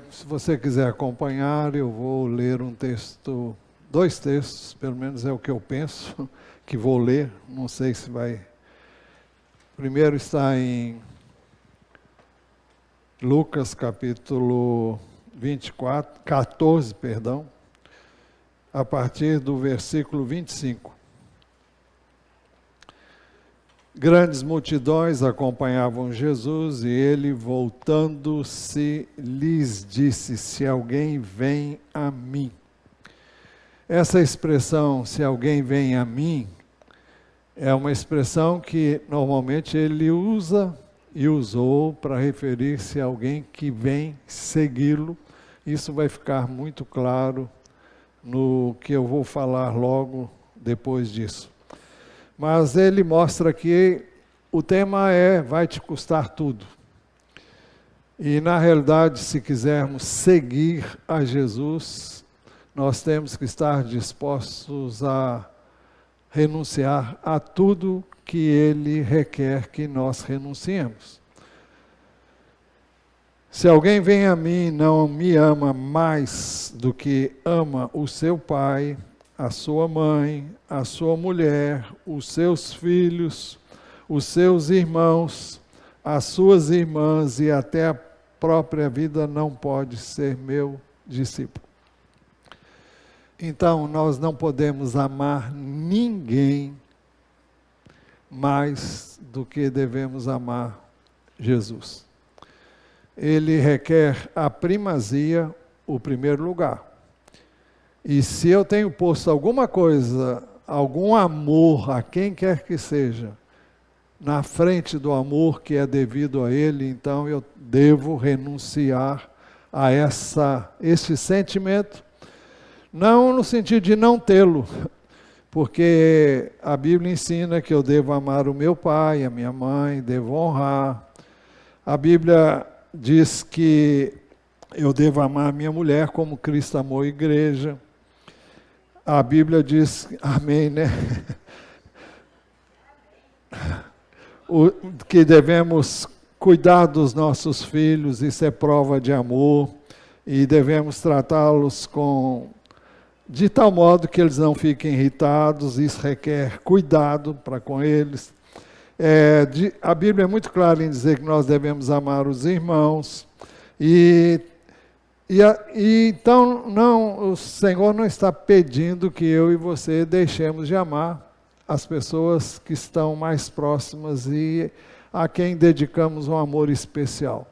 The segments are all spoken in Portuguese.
Se você quiser acompanhar, eu vou ler dois textos, pelo menos é o que eu penso, que vou ler, não sei se vai... Primeiro está em Lucas capítulo 14, a partir do versículo 25. Grandes multidões acompanhavam Jesus e ele, voltando-se, lhes disse: se alguém vem a mim. Essa expressão, se alguém vem a mim, é uma expressão que normalmente ele usa e usou para referir-se a alguém que vem segui-lo. Isso vai ficar muito claro no que eu vou falar logo depois disso. Mas ele mostra que o tema vai te custar tudo. E na realidade, se quisermos seguir a Jesus, nós temos que estar dispostos a renunciar a tudo que ele requer que nós renunciemos. Se alguém vem a mim e não me ama mais do que ama o seu pai, a sua mãe, a sua mulher, os seus filhos, os seus irmãos, as suas irmãs e até a própria vida, não pode ser meu discípulo. Então, nós não podemos amar ninguém mais do que devemos amar Jesus. Ele requer a primazia, o primeiro lugar. E se eu tenho posto alguma coisa, algum amor a quem quer que seja, na frente do amor que é devido a ele, então eu devo renunciar a esse sentimento, não no sentido de não tê-lo, porque a Bíblia ensina que eu devo amar o meu pai, a minha mãe, devo honrar. A Bíblia diz que eu devo amar a minha mulher como Cristo amou a igreja. A Bíblia diz, amém, né? Que devemos cuidar dos nossos filhos, isso é prova de amor, e devemos tratá-los de tal modo que eles não fiquem irritados, isso requer cuidado para com eles. A Bíblia é muito clara em dizer que nós devemos amar os irmãos, então, o Senhor não está pedindo que eu e você deixemos de amar as pessoas que estão mais próximas e a quem dedicamos um amor especial.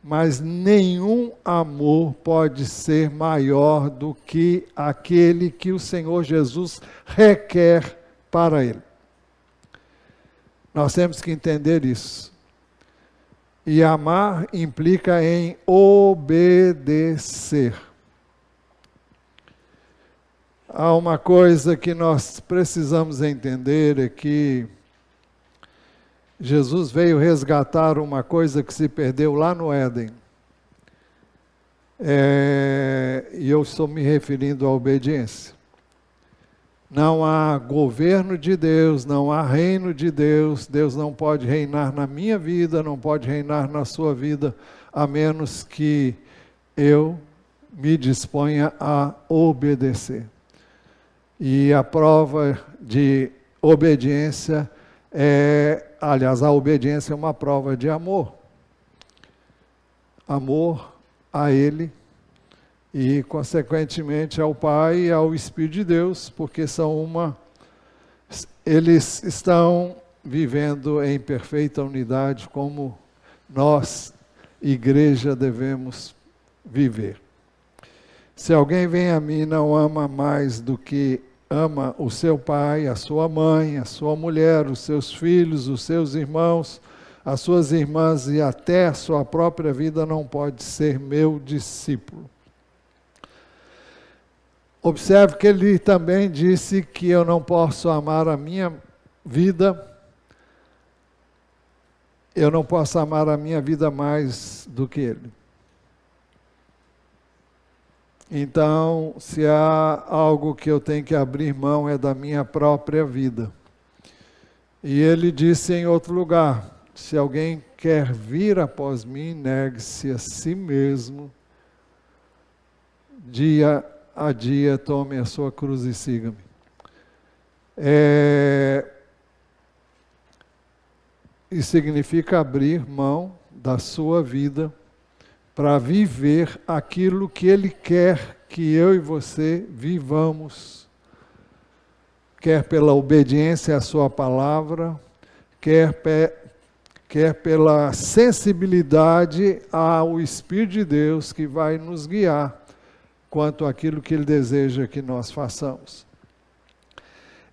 Mas nenhum amor pode ser maior do que aquele que o Senhor Jesus requer para ele. Nós temos que entender isso. E amar implica em obedecer. Há uma coisa que nós precisamos entender, é que Jesus veio resgatar uma coisa que se perdeu lá no Éden. E eu estou me referindo à obediência. Não há governo de Deus, não há reino de Deus, Deus não pode reinar na minha vida, não pode reinar na sua vida, a menos que eu me disponha a obedecer. E a prova de obediência a obediência é uma prova de amor. Amor a Ele e, consequentemente, ao Pai e ao Espírito de Deus, porque eles estão vivendo em perfeita unidade, como nós, igreja, devemos viver. Se alguém vem a mim e não ama mais do que ama o seu pai, a sua mãe, a sua mulher, os seus filhos, os seus irmãos, as suas irmãs e até a sua própria vida, não pode ser meu discípulo. Observe que ele também disse que eu não posso amar a minha vida, eu não posso amar a minha vida mais do que ele. Então, se há algo que eu tenho que abrir mão, é da minha própria vida. E ele disse em outro lugar, se alguém quer vir após mim, negue-se a si mesmo, dia a dia tome a sua cruz e siga-me. Isso significa abrir mão da sua vida para viver aquilo que Ele quer que eu e você vivamos, quer pela obediência à sua palavra, quer pela sensibilidade ao Espírito de Deus que vai nos guiar quanto àquilo que Ele deseja que nós façamos.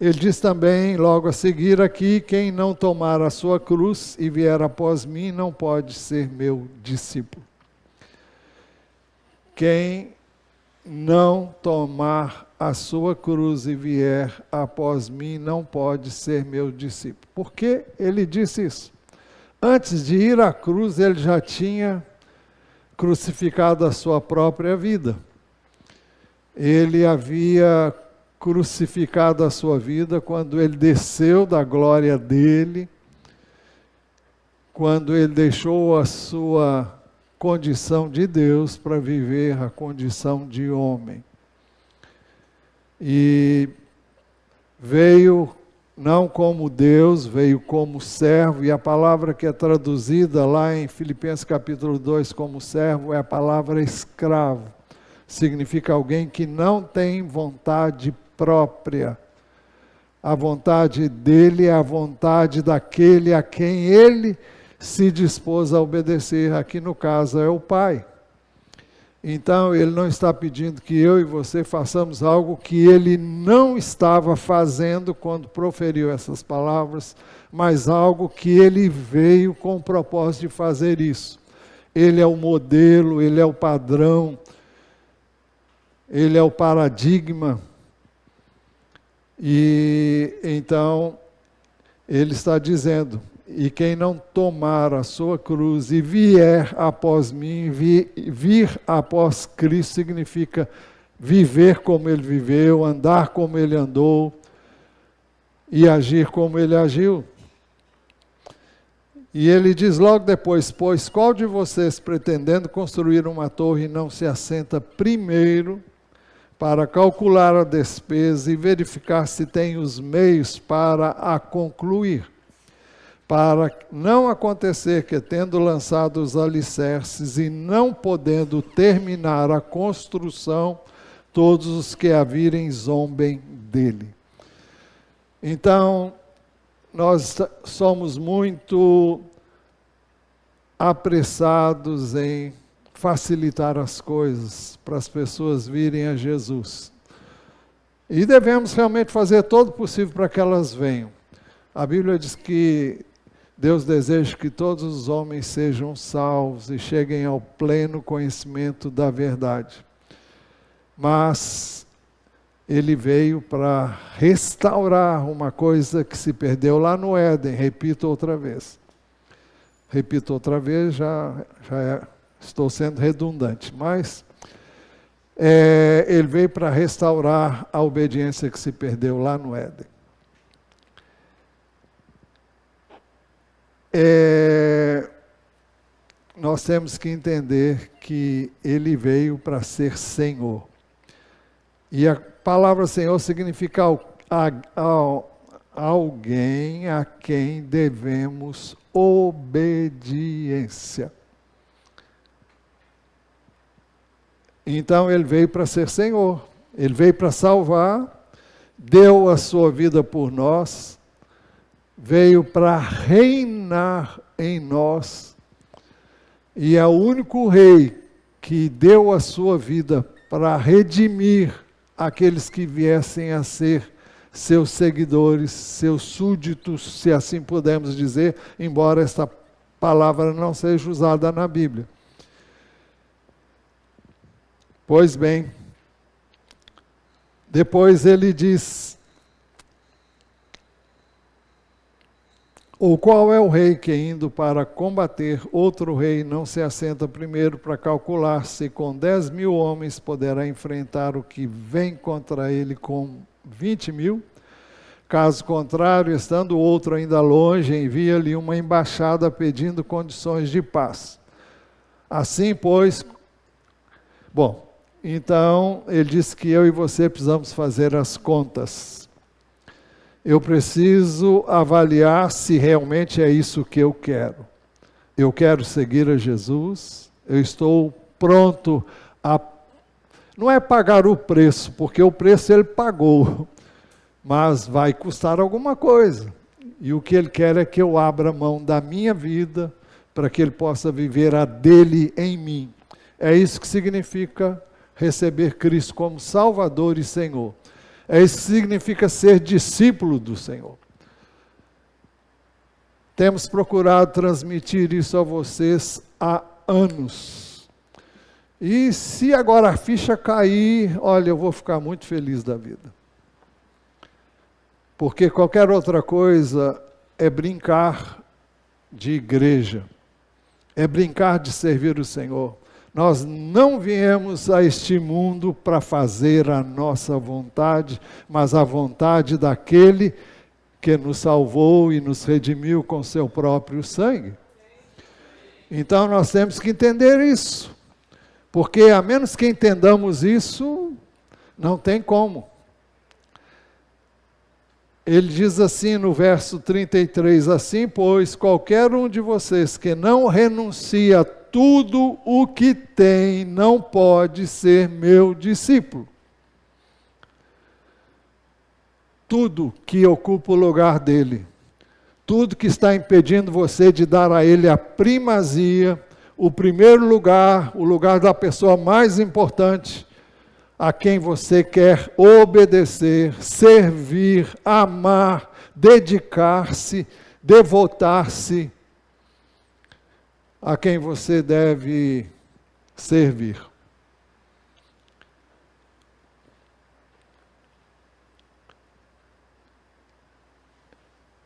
Ele diz também, logo a seguir aqui, quem não tomar a sua cruz e vier após mim não pode ser meu discípulo. Quem não tomar a sua cruz e vier após mim não pode ser meu discípulo. Por que ele disse isso? Antes de ir à cruz, ele já tinha crucificado a sua própria vida. Ele havia crucificado a sua vida quando ele desceu da glória dele, quando ele deixou a sua condição de Deus para viver a condição de homem. E veio não como Deus, veio como servo, e a palavra que é traduzida lá em Filipenses capítulo 2 como servo é a palavra escravo. Significa alguém que não tem vontade própria. A vontade dele é a vontade daquele a quem ele se dispôs a obedecer. Aqui no caso é o Pai. Então ele não está pedindo que eu e você façamos algo que ele não estava fazendo quando proferiu essas palavras, mas algo que ele veio com o propósito de fazer isso. Ele é o modelo, ele é o padrão, ele é o paradigma. E então ele está dizendo, e quem não tomar a sua cruz e vier após mim, vir após Cristo significa viver como ele viveu, andar como ele andou e agir como ele agiu. E ele diz logo depois, pois qual de vocês pretendendo construir uma torre não se assenta primeiro para calcular a despesa e verificar se tem os meios para a concluir? Para não acontecer que, tendo lançado os alicerces e não podendo terminar a construção, todos os que a virem zombem dele. Então, nós somos muito apressados em facilitar as coisas para as pessoas virem a Jesus. E devemos realmente fazer todo o possível para que elas venham. A Bíblia diz que Deus deseja que todos os homens sejam salvos e cheguem ao pleno conhecimento da verdade. Mas ele veio para restaurar uma coisa que se perdeu lá no Éden. Repito outra vez, estou sendo redundante, mas ele veio para restaurar a obediência que se perdeu lá no Éden. Nós temos que entender que ele veio para ser Senhor. E a palavra Senhor significa alguém a quem devemos obediência. Então ele veio para ser Senhor, ele veio para salvar, deu a sua vida por nós, veio para reinar em nós, e é o único rei que deu a sua vida para redimir aqueles que viessem a ser seus seguidores, seus súditos, se assim pudermos dizer, embora esta palavra não seja usada na Bíblia. Pois bem, depois ele diz, ou qual é o rei que indo para combater outro rei não se assenta primeiro para calcular se com 10.000 homens poderá enfrentar o que vem contra ele com 20.000? Caso contrário, estando o outro ainda longe, envia-lhe uma embaixada pedindo condições de paz. Assim, pois... Bom, então ele disse que eu e você precisamos fazer as contas. Eu preciso avaliar se realmente é isso que eu quero. Eu quero seguir a Jesus, eu estou pronto a... Não é pagar o preço, porque o preço ele pagou, mas vai custar alguma coisa. E o que ele quer é que eu abra mão da minha vida, para que ele possa viver a dele em mim. É isso que significa receber Cristo como Salvador e Senhor. É isso que significa ser discípulo do Senhor. Temos procurado transmitir isso a vocês há anos. E se agora a ficha cair, olha, eu vou ficar muito feliz da vida. Porque qualquer outra coisa é brincar de igreja, é brincar de servir o Senhor. Nós não viemos a este mundo para fazer a nossa vontade, mas a vontade daquele que nos salvou e nos redimiu com seu próprio sangue. Então nós temos que entender isso, porque a menos que entendamos isso, não tem como. Ele diz assim no verso 33, assim, pois qualquer um de vocês que não renuncia a tudo o que tem, não pode ser meu discípulo. Tudo que ocupa o lugar dele, tudo que está impedindo você de dar a ele a primazia, o primeiro lugar, o lugar da pessoa mais importante, a quem você quer obedecer, servir, amar, dedicar-se, devotar-se, a quem você deve servir.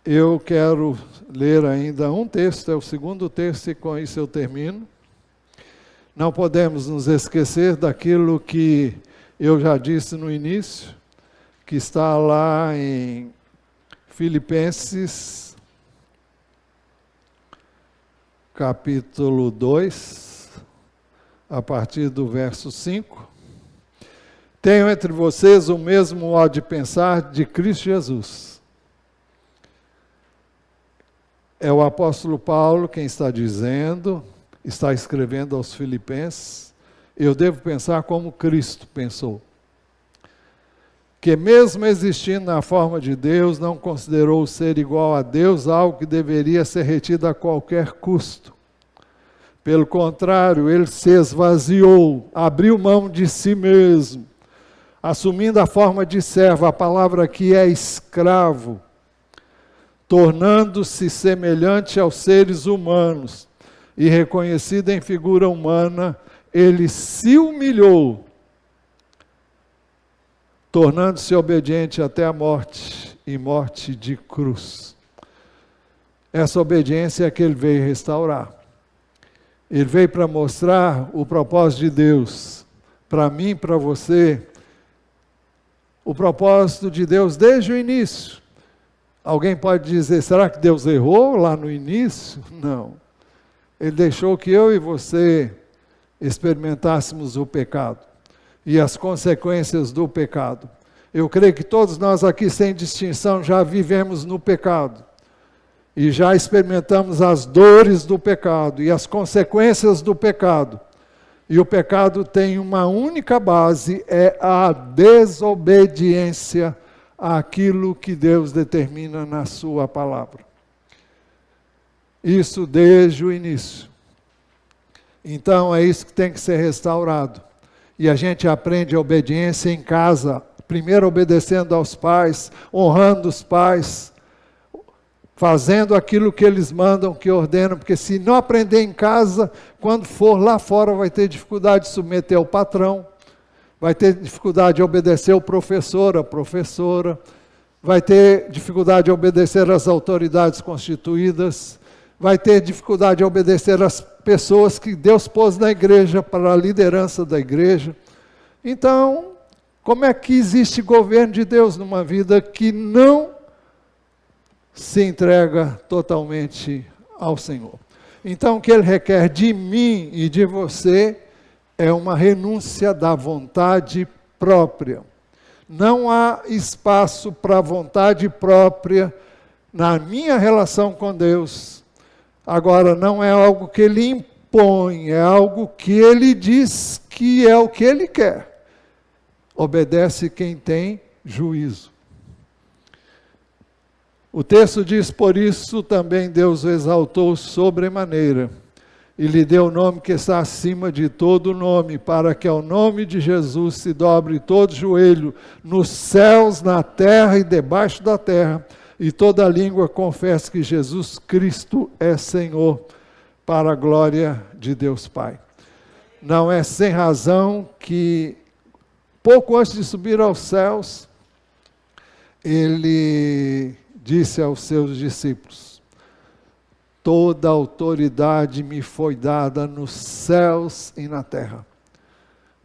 Eu quero ler ainda um texto, é o segundo texto, e com isso eu termino. Não podemos nos esquecer daquilo que eu já disse no início, que está lá em Filipenses, capítulo 2, a partir do verso 5. Tenho entre vocês o mesmo modo de pensar de Cristo Jesus. É o apóstolo Paulo quem está dizendo, está escrevendo aos Filipenses, eu devo pensar como Cristo pensou. Que mesmo existindo na forma de Deus, não considerou ser igual a Deus algo que deveria ser retido a qualquer custo. Pelo contrário, ele se esvaziou, abriu mão de si mesmo, assumindo a forma de servo, a palavra aqui é escravo, tornando-se semelhante aos seres humanos, e reconhecido em figura humana, ele se humilhou, tornando-se obediente até a morte, e morte de cruz. Essa obediência é que ele veio restaurar. Ele veio para mostrar o propósito de Deus, para mim e para você, o propósito de Deus desde o início. Alguém pode dizer, será que Deus errou lá no início? Não. Ele deixou que eu e você experimentássemos o pecado e as consequências do pecado. Eu creio que todos nós aqui, sem distinção, já vivemos no pecado e já experimentamos as dores do pecado e as consequências do pecado. E o pecado tem uma única base, é a desobediência àquilo que Deus determina na sua palavra. Isso desde o início. Então é isso que tem que ser restaurado. E a gente aprende a obediência em casa, primeiro obedecendo aos pais, honrando os pais, fazendo aquilo que eles mandam, que ordenam, porque se não aprender em casa, quando for lá fora vai ter dificuldade de submeter ao patrão, vai ter dificuldade de obedecer ao professor, à professora, vai ter dificuldade de obedecer às autoridades constituídas, vai ter dificuldade de obedecer às pessoas que Deus pôs na igreja, para a liderança da igreja. Então, como é que existe governo de Deus numa vida que não se entrega totalmente ao Senhor. Então, o que Ele requer de mim e de você é uma renúncia da vontade própria. Não há espaço para a vontade própria na minha relação com Deus. Agora, não é algo que Ele impõe, é algo que Ele diz que é o que Ele quer. Obedece quem tem juízo. O texto diz, por isso também Deus o exaltou sobremaneira, e lhe deu o nome que está acima de todo nome, para que ao nome de Jesus se dobre todo joelho, nos céus, na terra e debaixo da terra, e toda língua confesse que Jesus Cristo é Senhor, para a glória de Deus Pai. Não é sem razão que, pouco antes de subir aos céus, Ele disse aos seus discípulos, toda autoridade me foi dada nos céus e na terra.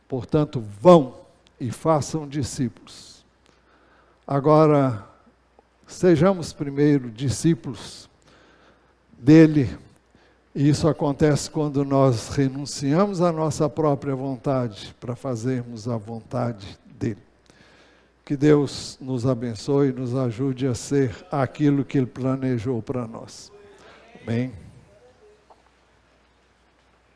Portanto, vão e façam discípulos. Agora, sejamos primeiro discípulos dele. E isso acontece quando nós renunciamos à nossa própria vontade para fazermos a vontade dele. Que Deus nos abençoe e nos ajude a ser aquilo que Ele planejou para nós. Amém.